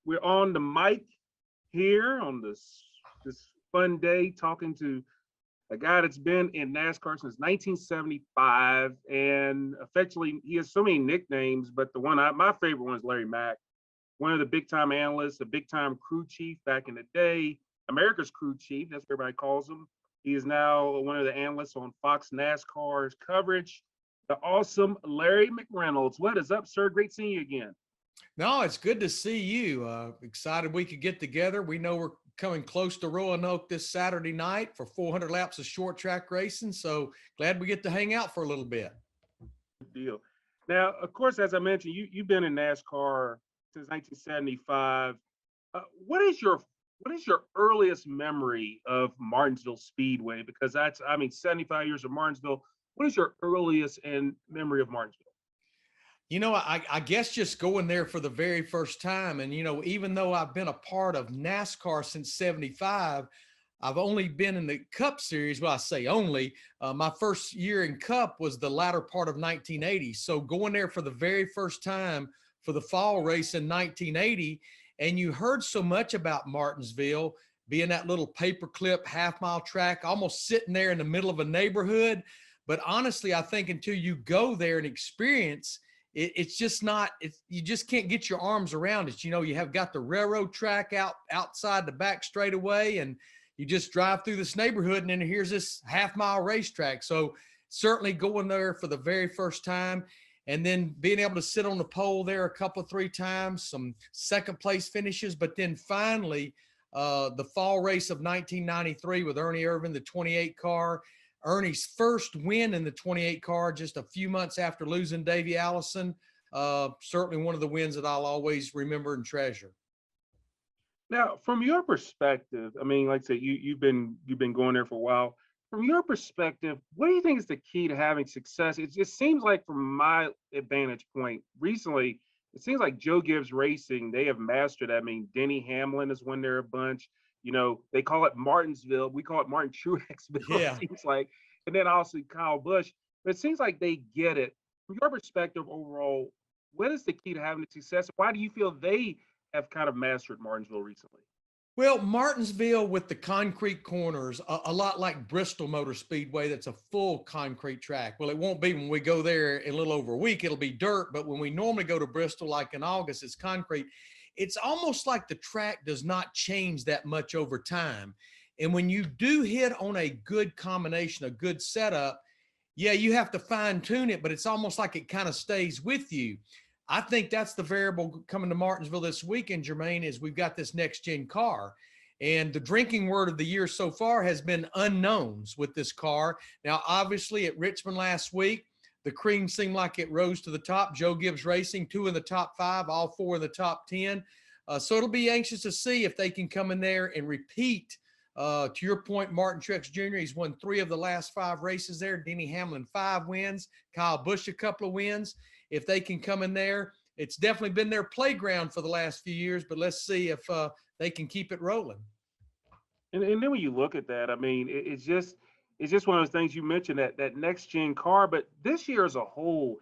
We're on the mic here on this fun day talking to a guy that's been in NASCAR since 1975, and effectively he has so many nicknames, but my favorite one is Larry Mack, one of the big time analysts, a big time crew chief back in the day, America's crew chief. That's what everybody calls him. He is now one of the analysts on Fox NASCAR's coverage. The awesome Larry McReynolds. What is up, sir? Great seeing you again. No, it's good to see you. Excited we could get together. We know we're coming close to Roanoke this Saturday night for 400 laps of short track racing. So glad we get to hang out for a little bit. Good deal. Now, of course, as I mentioned, you've been in NASCAR since 1975. What is your earliest memory of Martinsville Speedway? Because 75 years of Martinsville. What is your earliest memory of Martinsville? I guess just going there for the very first time. And, even though I've been a part of NASCAR since 75, I've only been in the Cup Series. Well, I say only. My first year in Cup was the latter part of 1980. So going there for the very first time for the fall race in 1980, and you heard so much about Martinsville being that little paperclip half-mile track, almost sitting there in the middle of a neighborhood. But honestly, I think until you go there and experience it's just not, you just can't get your arms around it. You have got the railroad track outside the back straightaway, and you just drive through this neighborhood, and then here's this half-mile racetrack. So certainly going there for the very first time, and then being able to sit on the pole there a couple of 3 times, some second place finishes, but then finally the fall race of 1993 with Ernie Irvan, the 28 car, Ernie's first win in the 28 car just a few months after losing Davey Allison. Certainly one of the wins that I'll always remember and treasure. Now, from your perspective, like I said, you've been going there for a while. From your perspective, what do you think is the key to having success? It just seems like, from my vantage point, recently, it seems like Joe Gibbs Racing, they have mastered that. Denny Hamlin has won there a bunch. They call it Martinsville. We call it Martin Truexville, Yeah. It seems like. And then also Kyle Busch. But it seems like they get it. From your perspective overall, what is the key to having success? Why do you feel they have kind of mastered Martinsville recently? Well, Martinsville with the concrete corners, a lot like Bristol Motor Speedway, that's a full concrete track. Well, it won't be when we go there in a little over a week. It'll be dirt. But when we normally go to Bristol, like in August, it's concrete. It's almost like the track does not change that much over time. And when you do hit on a good combination, a good setup, yeah, you have to fine tune it, but it's almost like it kind of stays with you. I think that's the variable coming to Martinsville this weekend, Jermaine, is we've got this next gen car. And the drinking word of the year so far has been unknowns with this car. Now, obviously at Richmond last week, the cream seemed like it rose to the top. Joe Gibbs Racing, 2 in the top 5, all 4 in the top 10. So it'll be anxious to see if they can come in there and repeat. To your point, Martin Truex Jr., he's won 3 of the last 5 races there. Denny Hamlin, 5 wins. Kyle Busch, a couple of wins. If they can come in there, it's definitely been their playground for the last few years, but let's see if they can keep it rolling. And then when you look at that, it's just one of those things. You mentioned that next gen car, but this year as a whole,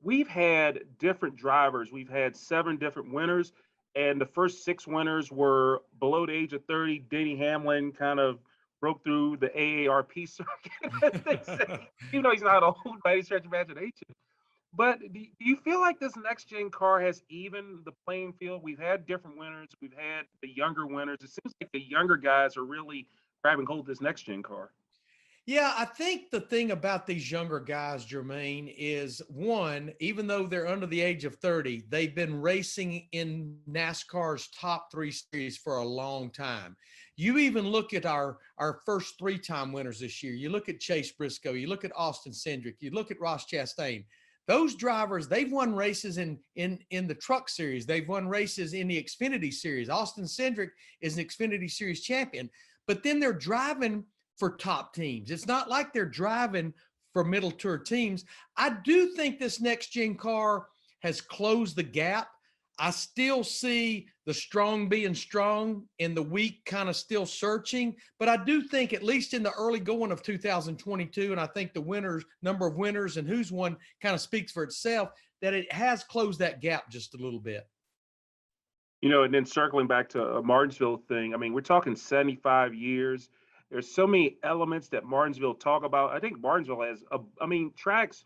we've had different drivers. We've had 7 different winners, and the first 6 winners were below the age of 30. Denny Hamlin kind of broke through the AARP circuit, they say, even though he's not old by any stretch of imagination. But do you feel like this next gen car has evened the playing field? We've had different winners. We've had the younger winners. It seems like the younger guys are really grabbing hold of this next gen car. Yeah, I think the thing about these younger guys, Jermaine, is one, even though they're under the age of 30, they've been racing in NASCAR's top 3 series for a long time. You even look at our first 3-time winners this year. You look at Chase Briscoe, you look at Austin Cindric, you look at Ross Chastain. Those drivers, they've won races in the Truck Series. They've won races in the Xfinity Series. Austin Cindric is an Xfinity Series champion, but then they're driving for top teams. It's not like they're driving for middle tier teams. I do think this next gen car has closed the gap. I still see the strong being strong and the weak kind of still searching, but I do think at least in the early going of 2022, and I think the number of winners and who's won kind of speaks for itself, that it has closed that gap just a little bit. And then circling back to a Martinsville thing, I mean, we're talking 75 years. There's so many elements that Martinsville talk about. I think Martinsville has, I mean, tracks.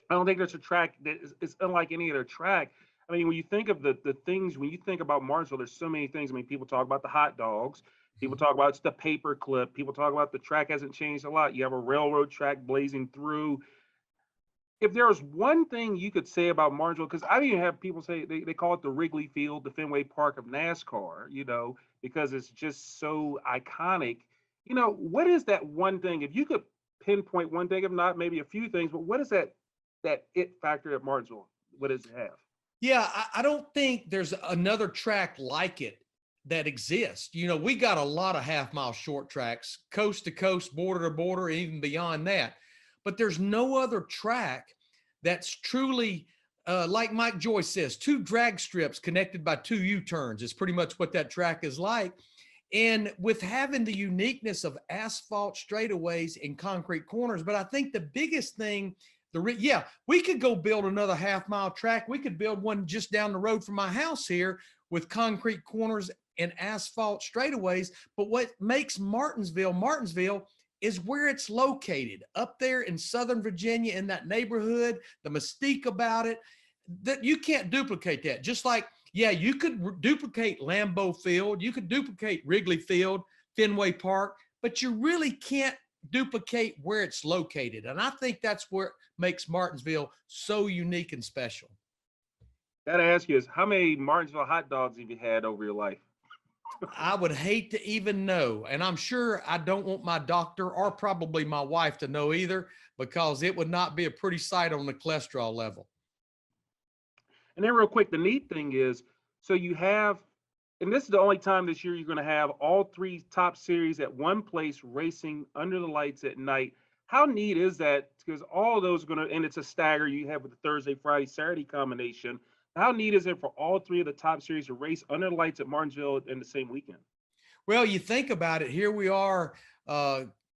I don't think there's a track that is unlike any other track. I mean, when you think of the things, when you think about Martinsville, there's so many things. I mean, people talk about the hot dogs. People talk about it's the paper clip. People talk about the track hasn't changed a lot. You have a railroad track blazing through. If there was one thing you could say about Martinsville, because I even have people say they call it the Wrigley Field, the Fenway Park of NASCAR, because it's just so iconic. What is that one thing? If you could pinpoint one thing, if not maybe a few things, but what is that it factor at Martinsville? What does it have? Yeah, I don't think there's another track like it that exists. We got a lot of half-mile short tracks, coast to coast, border to border, even beyond that. But there's no other track that's truly, like Mike Joyce says, two drag strips connected by two U-turns is pretty much what that track is like. And with having the uniqueness of asphalt straightaways and concrete corners, but I think the biggest thing, we could go build another half-mile track. We could build one just down the road from my house here with concrete corners and asphalt straightaways. But what makes Martinsville is where it's located, up there in Southern Virginia, in that neighborhood, the mystique about it, that you can't duplicate that. Just like, you could duplicate Lambeau Field, you could duplicate Wrigley Field, Fenway Park, but you really can't duplicate where it's located. And I think that's where makes Martinsville so unique and special. Gotta ask you is how many Martinsville hot dogs have you had over your life? I would hate to even know. And I'm sure I don't want my doctor or probably my wife to know either, because it would not be a pretty sight on the cholesterol level. And then real quick, the neat thing is, so you have, and this is the only time this year you're going to have all three top series at one place racing under the lights at night. How neat is that? Because all of those are going to, and it's a stagger you have with the Thursday, Friday, Saturday combination. How neat is it for all three of the top series to race under the lights at Martinsville in the same weekend? Well, you think about it. Here we are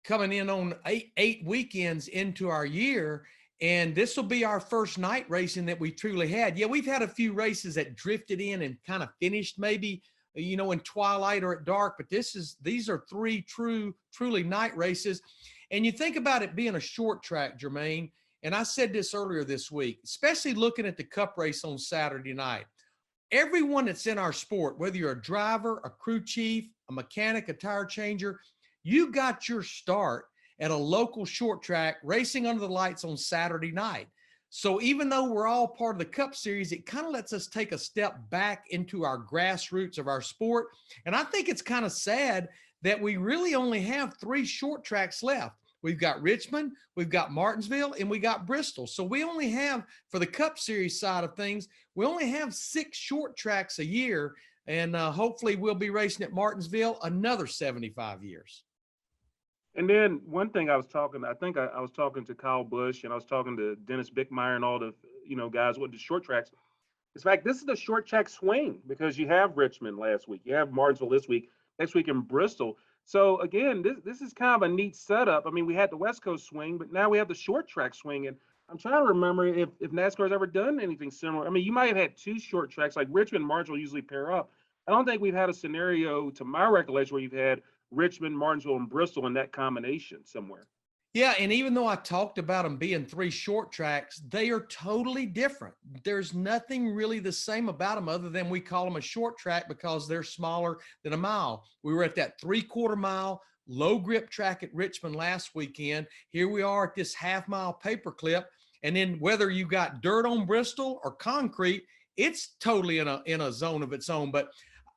coming in on eight weekends into our year, and this will be our first night racing that we truly had. Yeah, we've had a few races that drifted in and kind of finished maybe, in twilight or at dark, but these are three truly night races. And you think about it being a short track, Jermaine, and I said this earlier this week, especially looking at the Cup race on Saturday night. Everyone that's in our sport, whether you're a driver, a crew chief, a mechanic, a tire changer, you got your start at a local short track racing under the lights on Saturday night. So even though we're all part of the Cup Series, it kind of lets us take a step back into our grassroots of our sport. And I think it's kind of sad that we really only have three short tracks left. We've got Richmond, we've got Martinsville, and we got Bristol. So we only have, for the Cup Series side of things, we only have 6 short tracks a year. And hopefully we'll be racing at Martinsville another 75 years. And then one thing I was talking to Kyle Busch and I was talking to Dennis Bickmeyer and all the, guys with the short tracks. In fact, this is the short track swing because you have Richmond last week, you have Martinsville this week, next week in Bristol. So again, this is kind of a neat setup. I mean, we had the West Coast swing, but now we have the short track swing. And I'm trying to remember if NASCAR's ever done anything similar. I mean, you might have had 2 short tracks, like Richmond and Martinsville usually pair up. I don't think we've had a scenario, to my recollection, where you've had Richmond, Martinsville, and Bristol in that combination somewhere. Yeah, and even though I talked about them being 3 short tracks, they are totally different. There's nothing really the same about them other than we call them a short track because they're smaller than a mile. We were at that 3/4 mile low grip track at Richmond last weekend. Here we are at this half-mile paperclip. And then whether you got dirt on Bristol or concrete, it's totally in a zone of its own. But,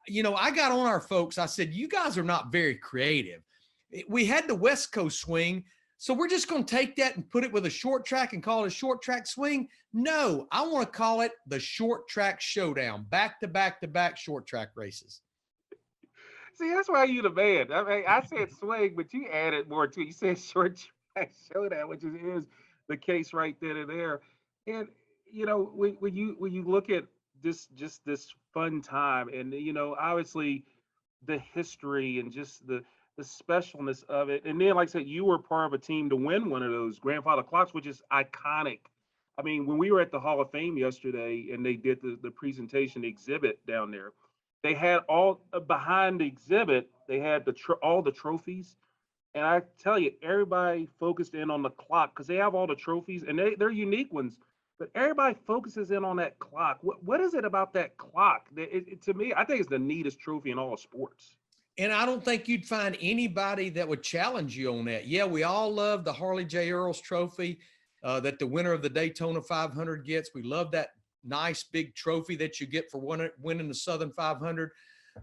I got on our folks. I said, you guys are not very creative. We had the West Coast swing. So we're just going to take that and put it with a short track and call it a short track swing? No, I want to call it the short track showdown, back to back to back short track races. See, that's why you the man. I mean, I said swing, but you added more to it. You said short track showdown, which is the case right then and there. And when you look at this fun time, and obviously the history and just the specialness of it. And then, like I said, you were part of a team to win one of those grandfather clocks, which is iconic. I mean, when we were at the Hall of Fame yesterday and they did the presentation, the exhibit down there, They had all behind the exhibit. They had all the trophies, and I tell you, everybody focused in on the clock because they have all the trophies and they're unique ones. But everybody focuses in on that clock. What is it about that clock? To me, I think it's the neatest trophy in all sports. And I don't think you'd find anybody that would challenge you on that. Yeah, we all love the Harley J. Earls trophy that the winner of the Daytona 500 gets. We love that nice big trophy that you get for winning the Southern 500.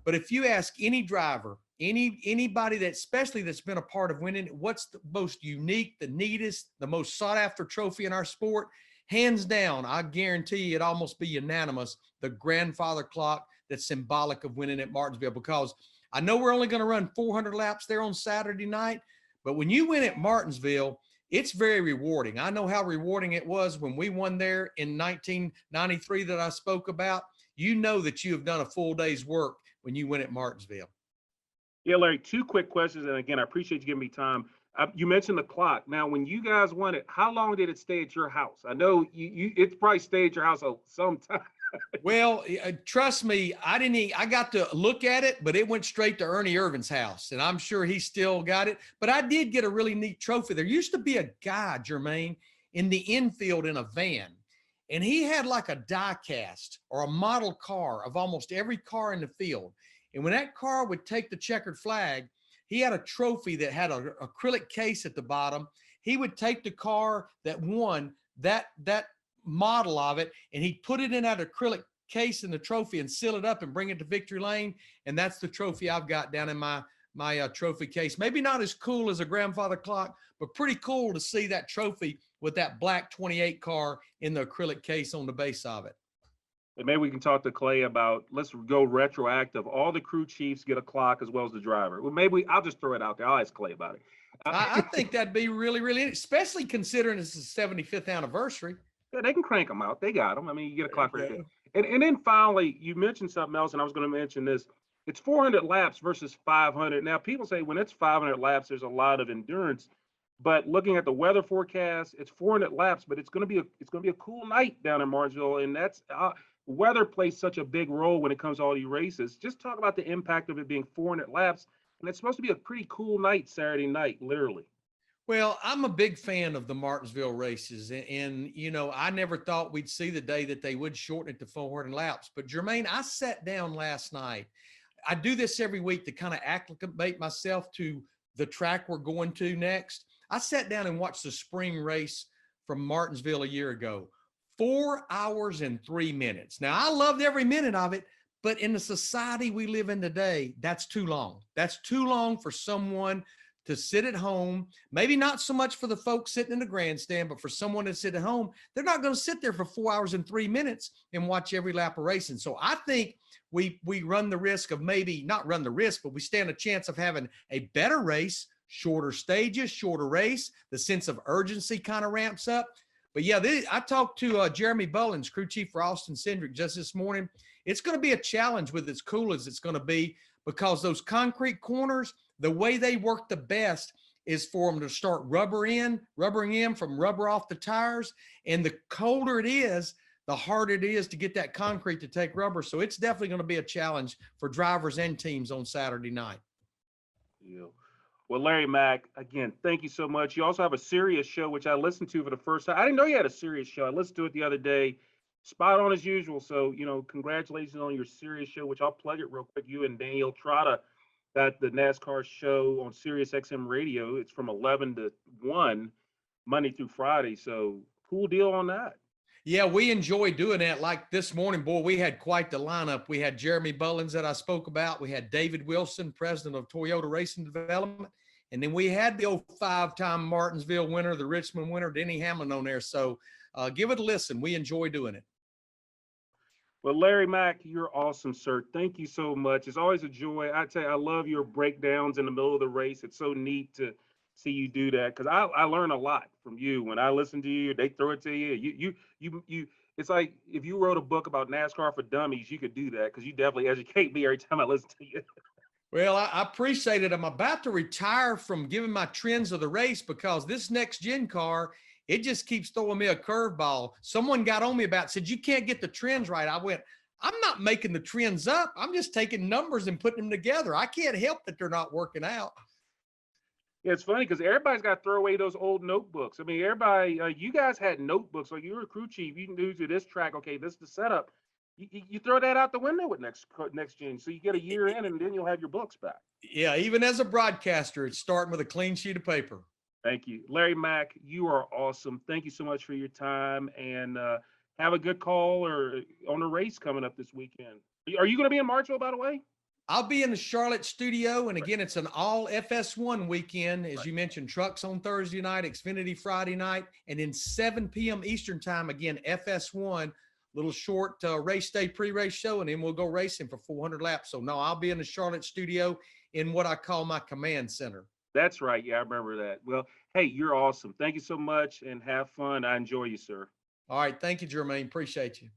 But if you ask any driver, anybody that, especially that's been a part of winning, what's the most unique, the neatest, the most sought after trophy in our sport? Hands down, I guarantee you, it almost be unanimous, the grandfather clock that's symbolic of winning at Martinsville, because I know we're only going to run 400 laps there on Saturday night, but when you win at Martinsville, it's very rewarding. I know how rewarding it was when we won there in 1993 that I spoke about. You know that you have done a full day's work when you win at Martinsville. Yeah, Larry, two quick questions. And again, I appreciate you giving me time. You mentioned the clock. Now, when you guys won it, how long did it stay at your house? I know it probably stayed at your house sometime. Well, trust me, I got to look at it, but it went straight to Ernie Irvin's house, and I'm sure he still got it. But I did get a really neat trophy. There used to be a guy, Jermaine, in the infield in a van, and he had like a die cast or a model car of almost every car in the field. And when that car would take the checkered flag, he had a trophy that had an acrylic case at the bottom. He would take the car that won that model of it, and he'd put it in that acrylic case in the trophy and seal it up and bring it to victory lane. And that's the trophy I've got down in my trophy case. Maybe not as cool as a grandfather clock, but pretty cool to see that trophy with that black 28 car in the acrylic case on the base of it. And maybe we can talk to Clay about, let's go retroactive. All the crew chiefs get a clock as well as the driver. Well, I'll just throw it out there. I'll ask Clay about it. I think that'd be really, really, especially considering it's the 75th anniversary. Yeah, they can crank them out. They got them. I mean, you get a clock right there. And then finally, you mentioned something else, and I was going to mention this. It's 400 laps versus 500. Now, people say when it's 500 laps, there's a lot of endurance. But looking at the weather forecast, it's 400 laps, but it's going to be a cool night down in Martinsville, and that's weather plays such a big role when it comes to all these races. Just talk about the impact of it being 400 laps, and it's supposed to be a pretty cool night Saturday night, literally. Well, I'm a big fan of the Martinsville races, and you know, I never thought we'd see the day that they would shorten it to 400 laps. But Jermaine, I sat down last night. I do this every week to kind of acclimate myself to the track we're going to next. I sat down and watched the spring race from Martinsville a year ago. 4 hours and 3 minutes. Now, I loved every minute of it, but in the society we live in today, that's too long. That's too long for someone to sit at home. Maybe not so much for the folks sitting in the grandstand, but for someone to sit at home, they're not going to sit there for 4 hours and 3 minutes and watch every lap of racing. So I think we run the risk of, maybe not run the risk, but we stand a chance of having a better race, shorter stages, shorter race. The sense of urgency kind of ramps up. But yeah, I talked to Jeremy Bullins, crew chief for Austin Cindric, just this morning. It's going to be a challenge with as cool as it's going to be, because those concrete corners, the way they work the best is for them to start rubbering in from rubber off the tires. And the colder it is, the harder it is to get that concrete to take rubber. So it's definitely going to be a challenge for drivers and teams on Saturday night. Yeah. Well, Larry Mack, again, thank you so much. You also have a serious show, which I listened to for the first time. I didn't know you had a serious show. I listened to it the other day. Spot on as usual. So, congratulations on your serious show, which I'll plug it real quick. You and Daniel Trotta got the NASCAR show on Sirius XM Radio. It's from 11 to 1, Monday through Friday. So cool deal on that. Yeah, we enjoy doing that. Like this morning, boy, we had quite the lineup. We had Jeremy Bullins that I spoke about. We had David Wilson, president of Toyota Racing Development. And then we had the 5-time Martinsville winner, the Richmond winner, Denny Hamlin on there. So give it a listen. We enjoy doing it. Well, Larry Mack, you're awesome, sir. Thank you so much. It's always a joy. I tell you, I love your breakdowns in the middle of the race. It's so neat to see you do that, because I learn a lot from you. When I listen to you, they throw it to you. You. It's like if you wrote a book about NASCAR for dummies, you could do that, because you definitely educate me every time I listen to you. Well, I appreciate it. I'm about to retire from giving my trends of the race, because this next gen car, it just keeps throwing me a curveball. Someone got on me about it, said, you can't get the trends right. I went, I'm not making the trends up. I'm just taking numbers and putting them together. I can't help that they're not working out. Yeah, it's funny because everybody's got to throw away those old notebooks. I mean, everybody, you guys had notebooks. Like you were a crew chief, you can do to this track. Okay, this is the setup. You throw that out the window with next gen, so you get a year in, and then you'll have your books back. Yeah, even as a broadcaster, it's starting with a clean sheet of paper. Thank you, Larry Mack. You are awesome. Thank you so much for your time, and have a good call or on a race coming up this weekend. Are you going to be in Martinsville, by the way? I'll be in the Charlotte studio. And again, it's an all FS1 weekend. As you mentioned, trucks on Thursday night, Xfinity Friday night, and then 7 p.m. Eastern time, again, FS1, little short race day pre-race show, and then we'll go racing for 400 laps. So no, I'll be in the Charlotte studio in what I call my command center. That's right. Yeah, I remember that. Well, hey, you're awesome. Thank you so much and have fun. I enjoy you, sir. All right. Thank you, Jermaine. Appreciate you.